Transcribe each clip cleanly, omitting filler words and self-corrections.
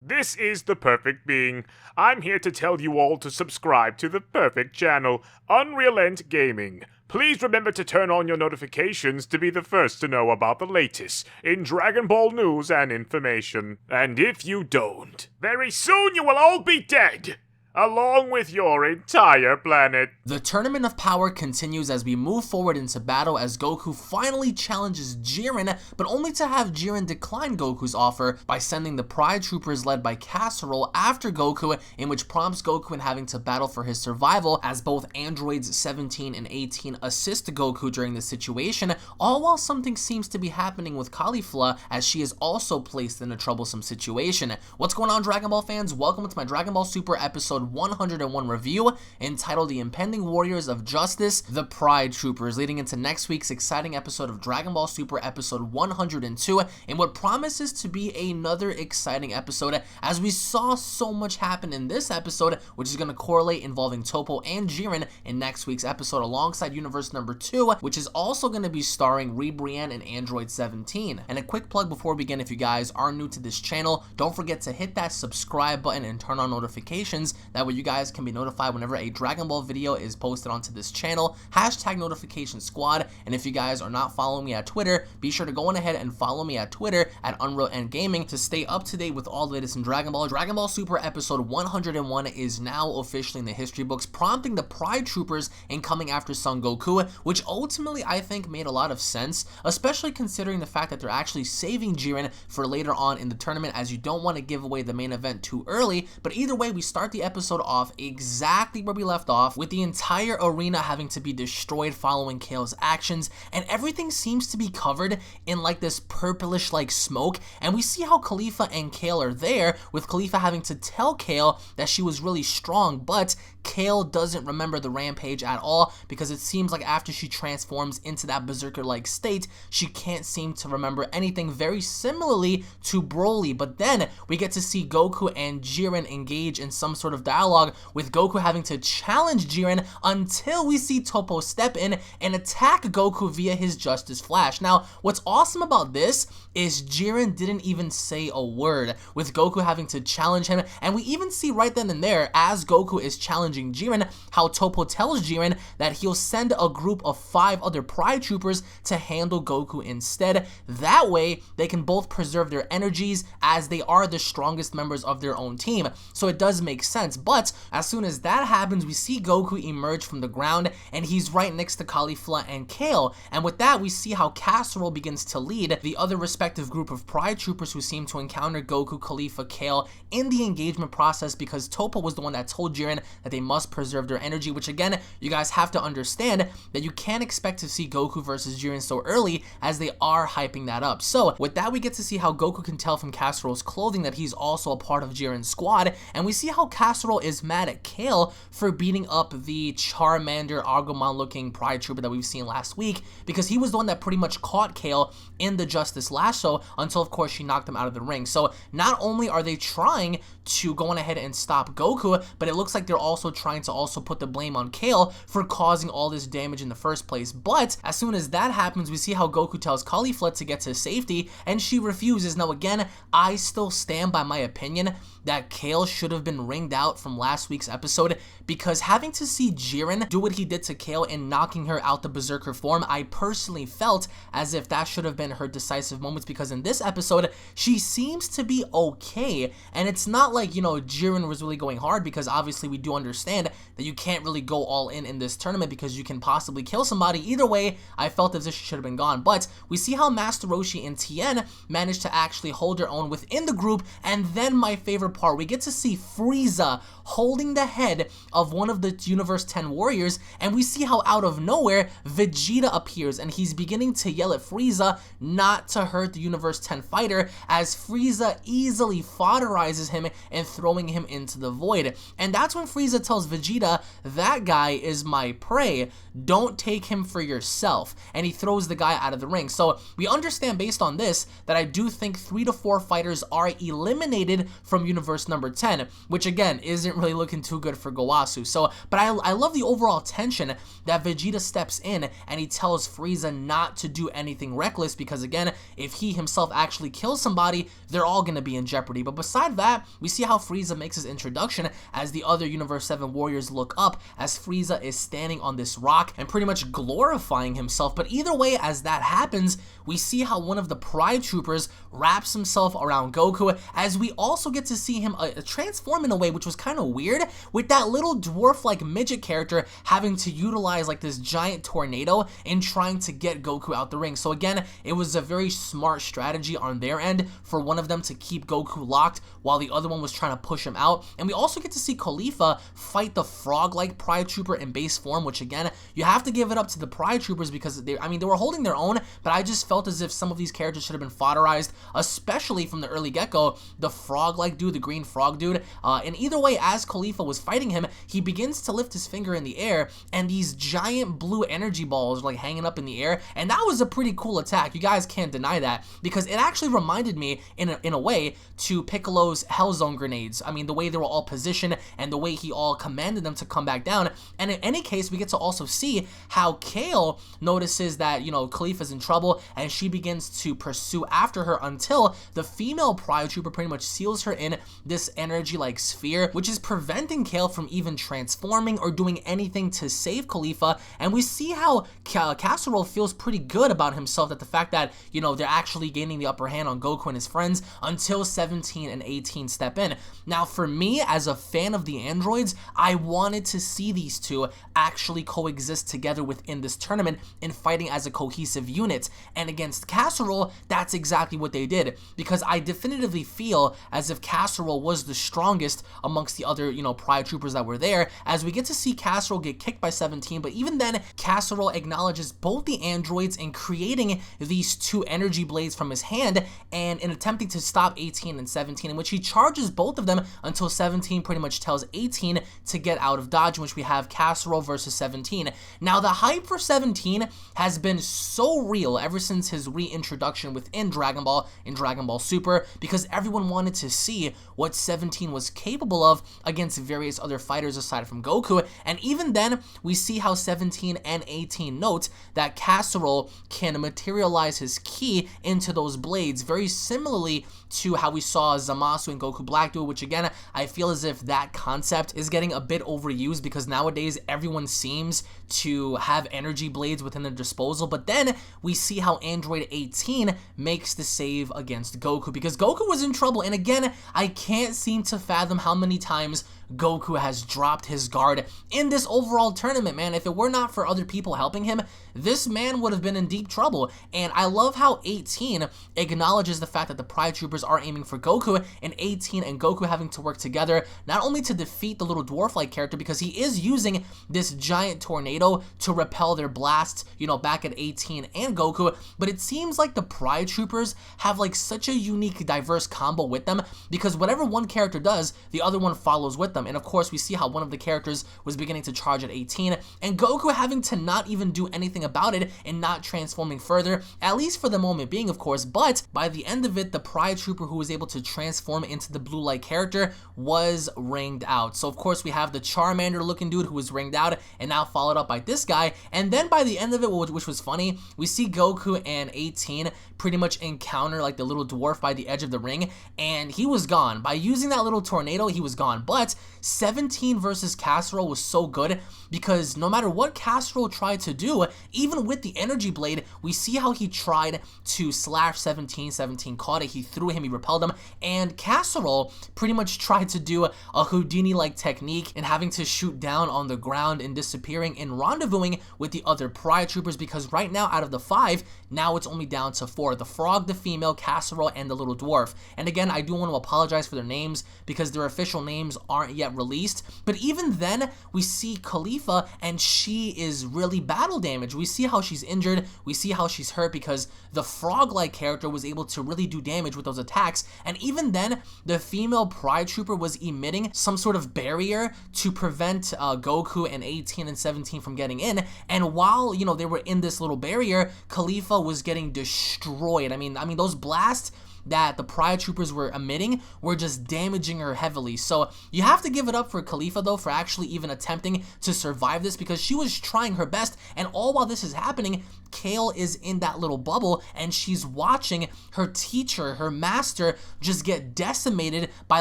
This is the Perfect Being. I'm here to tell you all to subscribe to the perfect channel, UnrealEntGaming. Please remember to turn on your notifications to be the first to know about the latest in Dragon Ball news and information. And if you don't, very soon you will all be dead, along with your entire planet. The Tournament of Power continues as we move forward into battle as Goku finally challenges Jiren, but only to have Jiren decline Goku's offer by sending the Pride Troopers led by Casserole after Goku, in which prompts Goku in having to battle for his survival as both androids 17 and 18 assist Goku during this situation, all while something seems to be happening with Caulifla as she is also placed in a troublesome situation. What's going on, Dragon Ball fans? Welcome to my Dragon Ball Super episode 101 review entitled The Impending Warriors of Justice, the Pride Troopers, leading into next week's exciting episode of Dragon Ball Super episode 102 in what promises to be another exciting episode as we saw so much happen in this episode, which is going to correlate involving Toppo and Jiren in next week's episode alongside Universe number 2, which is also going to be starring Brienne and Android 17. And a quick plug before we begin: if you guys are new to this channel, don't forget to hit that subscribe button and turn on notifications. That way you guys can be notified whenever a Dragon Ball video is posted onto this channel. Hashtag notification squad. And if you guys are not following me at Twitter, be sure to go on ahead and follow me at Twitter at UnrealEntGaming to stay up to date with all the latest in Dragon Ball. Dragon Ball Super episode 101 is now officially in the history books, prompting the Pride Troopers in coming after Son Goku, which ultimately I think made a lot of sense, especially considering the fact that they're actually saving Jiren for later on in the tournament, as you don't want to give away the main event too early. But either way, we start the episode off exactly where we left off, with the entire arena having to be destroyed following Kale's actions, and everything seems to be covered in like this purplish like smoke. And we see how Caulifla and Kale are there, with Caulifla having to tell Kale that she was really strong, but Kale doesn't remember the rampage at all, because it seems like after she transforms into that berserker-like state, she can't seem to remember anything, very similarly to Broly. But then we get to see Goku and Jiren engage in some sort of dialogue, with Goku having to challenge Jiren until we see Toppo step in and attack Goku via his Justice Flash. Now, what's awesome about this is Jiren didn't even say a word, with Goku having to challenge him, and we even see right then and there, as Goku is challenging Jiren, how Toppo tells Jiren that he'll send a group of 5 other Pride Troopers to handle Goku instead. That way, they can both preserve their energies, as they are the strongest members of their own team. So it does make sense. But as soon as that happens, we see Goku emerge from the ground, and he's right next to Caulifla and Kale. And with that, we see how Casserole begins to lead the other respective group of Pride Troopers who seem to encounter Goku, Caulifla, Kale in the engagement process, because Toppo was the one that told Jiren that they must preserve their energy, which again, you guys have to understand that you can't expect to see Goku versus Jiren so early, as they are hyping that up. So with that, we get to see how Goku can tell from Casserole's clothing that he's also a part of Jiren's squad, and we see how Casserole is mad at Kale for beating up the Charmander Agumon looking Pride Trooper that we've seen last week, because he was the one that pretty much caught Kale in the Justice Lasso until of course she knocked him out of the ring. So not only are they trying to go on ahead and stop Goku, but it looks like they're also trying to also put the blame on Kale for causing all this damage in the first place. But as soon as that happens, we see how Goku tells Caulifla to get to safety, and she refuses. Now again, I still stand by my opinion that Kale should have been ringed out from last week's episode, because having to see Jiren do what he did to Kale in knocking her out the berserker form, I personally felt as if that should have been her decisive moments, because in this episode she seems to be okay, and it's not like, you know, Jiren was really going hard, because obviously we do understand that you can't really go all in this tournament because you can possibly kill somebody. Either way, I felt as if she should have been gone. But we see how Master Roshi and Tien managed to actually hold their own within the group, and then my favorite part, we get to see Frieza holding the head of one of the Universe 10 warriors, and we see how out of nowhere Vegeta appears, and he's beginning to yell at Frieza not to hurt the Universe 10 fighter, as Frieza easily fodderizes him and throwing him into the void. And that's when Frieza tells Vegeta, that guy is my prey, don't take him for yourself, and he throws the guy out of the ring. So we understand based on this that I do think 3 to 4 fighters are eliminated from Universe number 10, which again is isn't really looking too good for Gowasu. So, but I love the overall tension that Vegeta steps in and he tells Frieza not to do anything reckless because, again, if he himself actually kills somebody, they're all going to be in jeopardy. But beside that, we see how Frieza makes his introduction as the other Universe 7 warriors look up as Frieza is standing on this rock and pretty much glorifying himself. But either way, as that happens, we see how one of the Pride Troopers wraps himself around Goku, as we also get to see him transform in a way which was kind of weird, with that little dwarf-like midget character having to utilize like this giant tornado in trying to get Goku out the ring. So again, it was a very smart strategy on their end for one of them to keep Goku locked while the other one was trying to push him out. And we also get to see Khalifa fight the frog-like Pride Trooper in base form, which again, you have to give it up to the Pride Troopers because they were holding their own, but I just felt as if some of these characters should have been fodderized, especially from the early get-go. The frog-like dude, the green frog dude, and either way, as Khalifa was fighting him, he begins to lift his finger in the air, and these giant blue energy balls are like hanging up in the air, and that was a pretty cool attack. You guys can't deny that, because it actually reminded me in a way to Piccolo's Hellzone grenades. I mean, the way they were all positioned and the way he all commanded them to come back down. And in any case, we get to also see how Kale notices that, you know, Khalifa's in trouble, and she begins to pursue after her until the female Pride Trooper pretty much seals her in this energy-like sphere, which is preventing Kale from even transforming or doing anything to save Khalifa. And we see how Casserole feels pretty good about himself, that the fact that, you know, they're actually gaining the upper hand on Goku and his friends until 17 and 18 step in. Now, for me, as a fan of the androids, I wanted to see these two actually coexist together within this tournament and fighting as a cohesive unit. And against Casserole, that's exactly what they did, because I definitively feel as if Casserole was the strongest amongst the other, you know, Pride Troopers that were there, as we get to see Casserole get kicked by 17, but even then, Casserole acknowledges both the androids in creating these two energy blades from his hand, and in attempting to stop 18 and 17, in which he charges both of them until 17 pretty much tells 18 to get out of dodge, in which we have Casserole versus 17. Now, the hype for 17 has been so real ever since his reintroduction within Dragon Ball in Dragon Ball Super, because everyone wanted to see what 17 was capable of against various other fighters aside from Goku. And even then, we see how 17 and 18 note that Casserole can materialize his ki into those blades, very similarly to how we saw Zamasu and Goku Black do it, which again, I feel as if that concept is getting a bit overused, because nowadays everyone seems to have energy blades within their disposal. But then we see how Android 18 makes the save against Goku, because Goku was in trouble. And again, I can't seem to fathom how many times Goku has dropped his guard in this overall tournament, man. If it were not for other people helping him, this man would have been in deep trouble. And I love how 18 acknowledges the fact that the Pride Troopers are aiming for Goku, and 18 and Goku having to work together, not only to defeat the little dwarf-like character, because he is using this giant tornado to repel their blasts, you know, back at 18 and Goku, but it seems like the Pride Troopers have like such a unique, diverse combo with them, because whatever one character does, the other one follows with them. And of course, we see how one of the characters was beginning to charge at 18, and Goku having to not even do anything about it and not transforming further, at least for the moment being, of course. But by the end of it, the Pride Trooper who was able to transform into the blue-like character was ringed out. So of course, we have the Charmander looking dude who was ringed out and now followed up by this guy. And then by the end of it, which was funny, we see Goku and 18 pretty much encounter like the little dwarf by the edge of the ring, and he was gone. By using that little tornado, he was gone. But 17 versus Casserole was so good, because no matter what Casserole tried to do, even with the energy blade, we see how he tried to slash 17. 17 caught it, he threw him, he repelled him, and Casserole pretty much tried to do a Houdini-like technique and having to shoot down on the ground and disappearing and rendezvousing with the other Pride Troopers, because right now, out of the 5, now it's only down to 4. The frog, the female, Casserole, and the little dwarf. And again, I do want to apologize for their names, because their official names aren't yet released. But even then, we see Khalifa, and she is really battle damaged. We see how she's injured, we see how she's hurt, because the frog-like character was able to really do damage with those attacks. And even then, the female Pride Trooper was emitting some sort of barrier to prevent Goku and 18 and 17 from getting in. And while, you know, they were in this little barrier, Khalifa was getting destroyed. I mean, those blasts, that the Pride Troopers were emitting were just damaging her heavily. So you have to give it up for Khalifa though for actually even attempting to survive this, because she was trying her best, and all while this is happening, Kale is in that little bubble and she's watching her teacher, her master, just get decimated by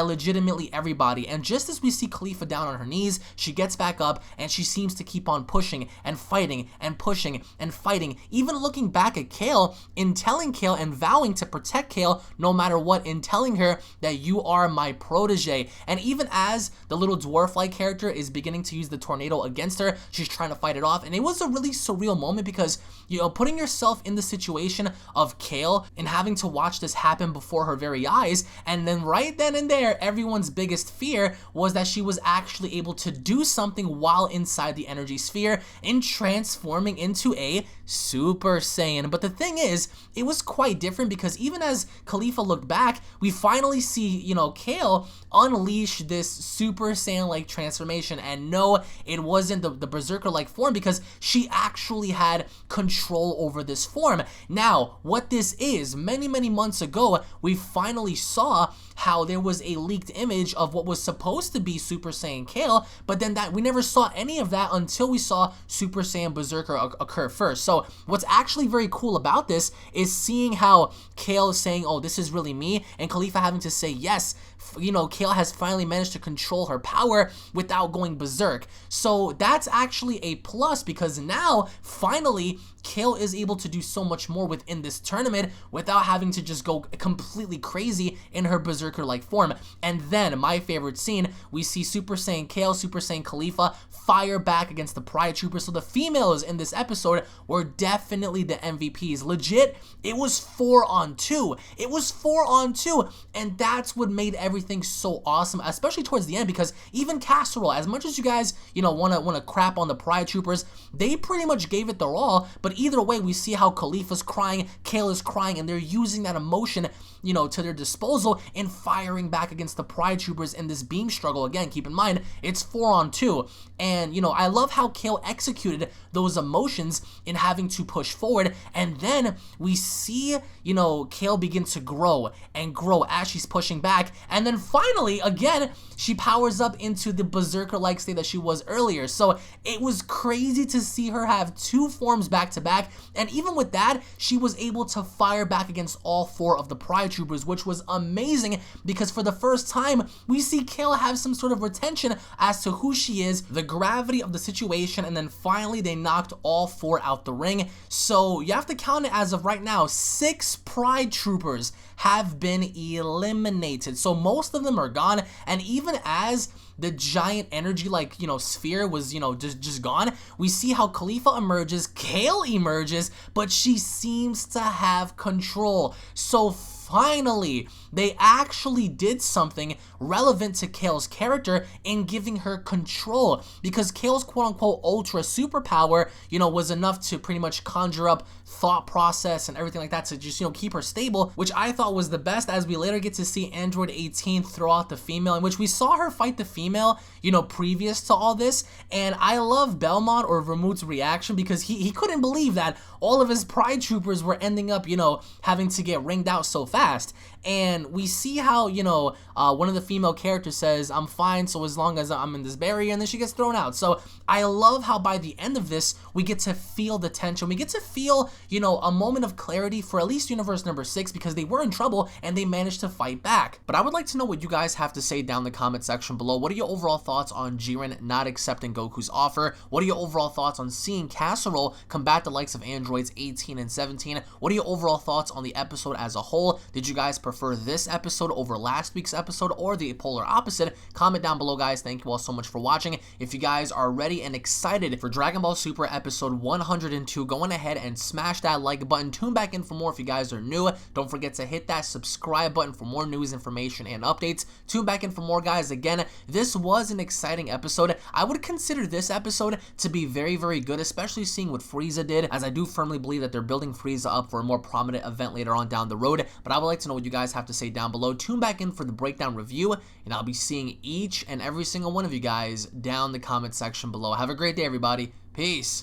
legitimately everybody. And just as we see Khalifa down on her knees, she gets back up and she seems to keep on pushing and fighting and pushing and fighting, even looking back at Kale, in telling Kale and vowing to protect Kale no matter what, in telling her that you are my protege. And even as the little dwarf-like character is beginning to use the tornado against her, she's trying to fight it off. And it was a really surreal moment because, you know, putting yourself in the situation of Kale and having to watch this happen before her very eyes, and then right then and there, everyone's biggest fear was that she was actually able to do something while inside the energy sphere in transforming into a Super Saiyan. But the thing is, it was quite different because even as Khalifa looked back, we finally see, you know, Kale unleash this Super Saiyan-like transformation. And no, it wasn't the Berserker-like form, because she actually had control over this form. Now, what this is, many months ago, we finally saw how there was a leaked image of what was supposed to be Super Saiyan Kale, but then that we never saw any of that until we saw Super Saiyan Berserker occur first. So what's actually very cool about this is seeing how Kale is saying, oh, this is really me, and Khalifa having to say, yes, you know, Kale has finally managed to control her power without going berserk. So that's actually a plus, because now, finally, Kale is able to do so much more within this tournament without having to just go completely crazy in her Berserker-like form. And then, my favorite scene, we see Super Saiyan Kale, Super Saiyan Khalifa fire back against the Pride Troopers. So the females in this episode were definitely the MVPs. Legit, it was 4-on-2. It was 4-on-2, and that's what made everything so awesome, especially towards the end, because even Casserole, as much as you guys, you know, want to crap on the Pride Troopers, they pretty much gave it their all. But either way, we see how Khalifa's crying, Kale is crying, and they're using that emotion, you know, to their disposal in firing back against the Pride Troopers in this beam struggle. Again, keep in mind, it's 4-on-2. And, you know, I love how Kale executed those emotions in having to push forward. And then we see, you know, Kale begin to grow and grow as she's pushing back. And then finally, again, she powers up into the Berserker-like state that she was earlier. So it was crazy to see her have two forms back to back. And even with that, she was able to fire back against all 4 of the Pride Troopers, which was amazing, because for the first time, we see Kale have some sort of retention as to who she is, the gravity of the situation, and then finally they knocked all 4 out the ring. So you have to count it as of right now, 6 Pride Troopers have been eliminated. So most of them are gone, and even as the giant energy, like, you know, sphere was, you know, just gone, we see how Khalifa emerges, Kale emerges, but she seems to have control. So finally, they actually did something relevant to Kale's character in giving her control, because Kale's quote-unquote ultra superpower, you know, was enough to pretty much conjure up thought process and everything like that to just, you know, keep her stable, which I thought was the best, as we later get to see Android 18 throw out the female, in which we saw her fight the female, you know, previous to all this. And I love Belmont, or Vermouth's reaction, because he couldn't believe that all of his Pride Troopers were ending up, you know, having to get ringed out so fast. And we see how, you know, one of the female characters says, I'm fine so as long as I'm in this barrier, and then she gets thrown out. So I love how by the end of this, we get to feel the tension. We get to feel, you know, a moment of clarity for at least Universe number 6, because they were in trouble and they managed to fight back. But I would like to know what you guys have to say down in the comment section below. What are your overall thoughts on Jiren not accepting Goku's offer? What are your overall thoughts on seeing Casserole combat the likes of Androids 18 and 17? What are your overall thoughts on the episode as a whole? Did you guys prefer this episode over last week's episode, or the polar opposite? Comment down below, guys. Thank you all so much for watching. If you guys are ready and excited for Dragon Ball Super episode 102, go on ahead and smash that like button. Tune back in for more if you guys are new. Don't forget to hit that subscribe button for more news, information, and updates. Tune back in for more, guys. Again, this was an exciting episode. I would consider this episode to be very good, especially seeing what Frieza did, as I do firmly believe that they're building Frieza up for a more prominent event later on down the road. But I would like to know what you guys have to say down below. Tune back in for the breakdown review, and I'll be seeing each and every single one of you guys down the comment section below. Have a great day, everybody. Peace.